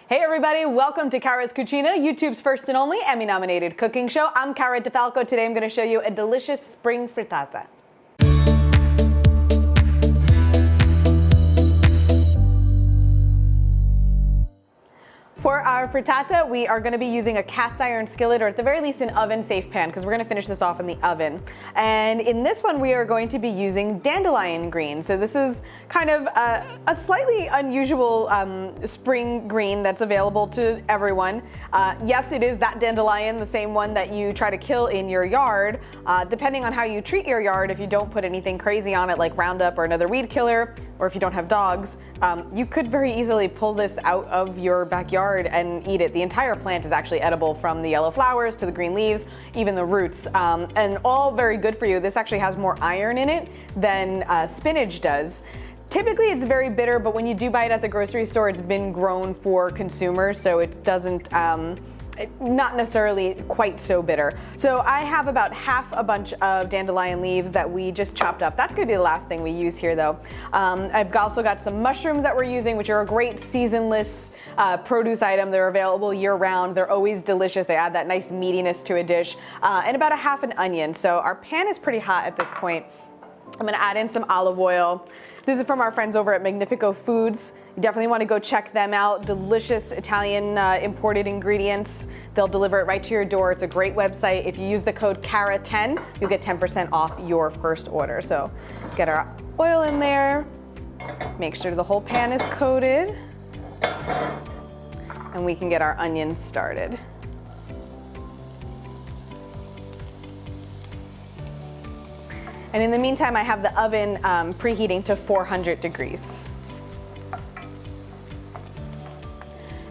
Hey everybody, welcome to Cara's Cucina, YouTube's first and only Emmy-nominated cooking show. I'm Cara Di Falco. Today I'm going to show you a delicious spring frittata. For our frittata, we are going to be using a cast iron skillet, or at the very least an oven-safe pan, because we're going to finish this off in the oven. And in this one, we are going to be using dandelion green. So this is kind of a slightly unusual spring green that's available to everyone. Yes, it is that dandelion, the same one that you try to kill in your yard. Depending on how you treat your yard, if you don't put anything crazy on it like Roundup or another weed killer, or if you don't have dogs, you could very easily pull this out of your backyard and eat it. The entire plant is actually edible, from the yellow flowers to the green leaves, even the roots, and all very good for you. This actually has more iron in it than spinach does. Typically it's very bitter, but when you do buy it at the grocery store, it's been grown for consumers, so it doesn't, not necessarily quite so bitter. So I have about half a bunch of dandelion leaves that we just chopped up. That's gonna be the last thing we use here though. I've also got some mushrooms that we're using, which are a great seasonless produce item. They're available year round. They're always delicious. They add that nice meatiness to a dish. And about a half an onion. So our pan is pretty hot at this point. I'm gonna add in some olive oil. This is from our friends over at Magnifico Foods. You definitely want to go check them out. Delicious Italian imported ingredients. They'll deliver it right to your door. It's a great website. If you use the code CARA10, you'll get 10% off your first order. So get our oil in there. Make sure the whole pan is coated. And we can get our onions started. And in the meantime, I have the oven preheating to 400 degrees.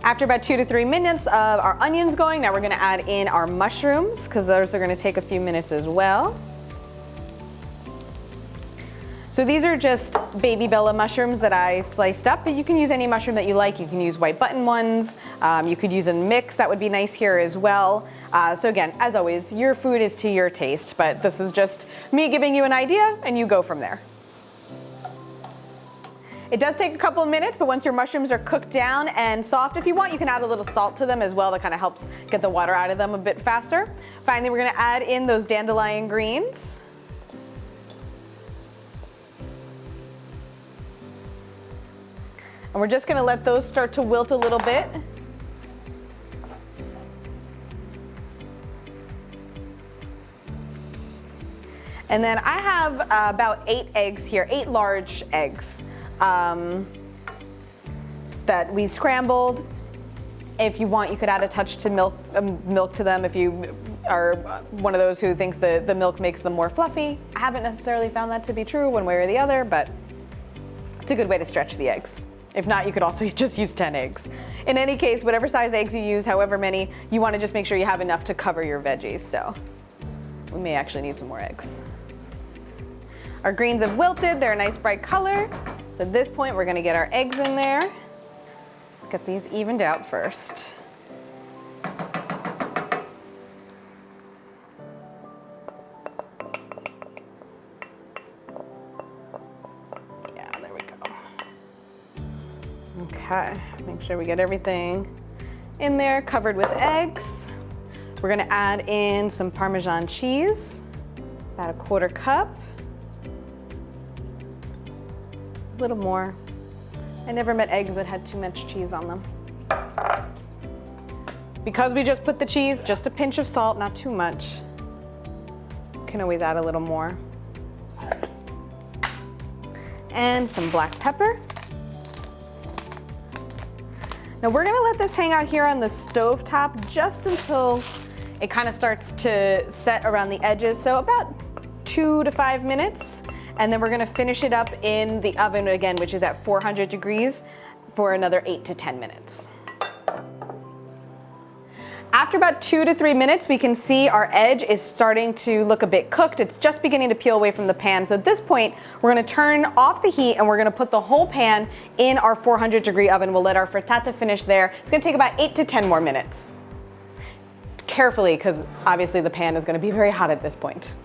After about 2 to 3 minutes of our onions going, now we're gonna add in our mushrooms, because those are gonna take a few minutes as well. So these are just baby Bella mushrooms that I sliced up, but you can use any mushroom that you like. You can use white button ones. You could use a mix, that would be nice here as well. So again, as always, your food is to your taste, but this is just me giving you an idea and you go from there. It does take a couple of minutes, but once your mushrooms are cooked down and soft, if you want, you can add a little salt to them as well. That kind of helps get the water out of them a bit faster. Finally, we're gonna add in those dandelion greens. And we're just gonna let those start to wilt a little bit. And then I have about 8 eggs here, 8 large eggs that we scrambled. If you want, you could add a touch to milk to them if you are one of those who thinks the milk makes them more fluffy. I haven't necessarily found that to be true one way or the other, but it's a good way to stretch the eggs. If not, you could also just use 10 eggs. In any case, whatever size eggs you use, however many, you want to just make sure you have enough to cover your veggies. So we may actually need some more eggs. Our greens have wilted. They're a nice bright color. So at this point, we're going to get our eggs in there. Let's get these evened out first. Okay, make sure we get everything in there covered with eggs. We're gonna add in some Parmesan cheese, about a 1/4 cup. A little more. I never met eggs that had too much cheese on them. Because we just put the cheese, just a pinch of salt, not too much. You can always add a little more. And some black pepper. Now we're gonna let this hang out here on the stove top just until it kind of starts to set around the edges. So about 2 to 5 minutes. And then we're gonna finish it up in the oven again, which is at 400 degrees for another 8 to 10 minutes. After about 2 to 3 minutes, we can see our edge is starting to look a bit cooked. It's just beginning to peel away from the pan. So at this point, we're gonna turn off the heat and we're gonna put the whole pan in our 400 degree oven. We'll let our frittata finish there. It's gonna take about 8 to 10 more minutes. Carefully, because obviously the pan is gonna be very hot at this point.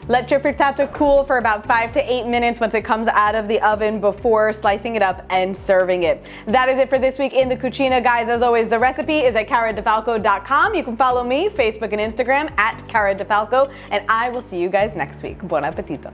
Let your frittata cool for about 5 to 8 minutes once it comes out of the oven before slicing it up and serving it. That is it for this week in the Cucina, guys. As always, the recipe is at caradifalco.com. You can follow me, Facebook and Instagram at Cara Di Falco, and I will see you guys next week. Buon appetito.